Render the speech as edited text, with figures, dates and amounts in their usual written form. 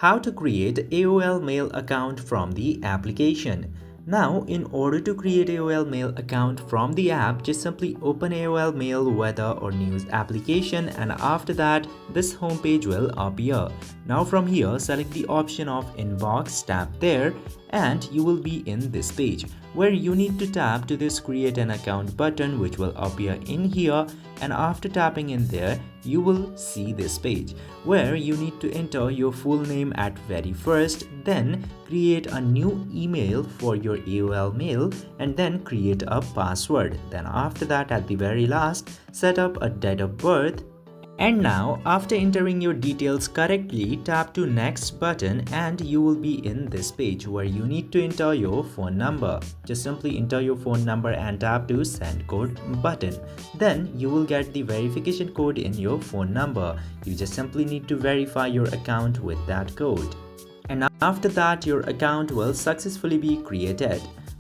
How to create AOL mail account from the application. Now, in order to create AOL mail account from the app, just simply open AOL mail weather or news application, and after that, this homepage will appear. Now from here, select the option of inbox, tap there, and you will be in this page where you need to tap to this create an account button, which will appear in here, and after tapping in there you will see this page where you need to enter your full name at very first, then create a new email for your AOL mail, and then create a password. Then after that, at the very last, set up a date of birth. And now, after entering your details correctly, tap to next button and you will be in this page where you need to enter your phone number. Just simply enter your phone number and tap to send code button. Then you will get the verification code in your phone number. You just simply need to verify your account with that code. And after that, your account will successfully be created.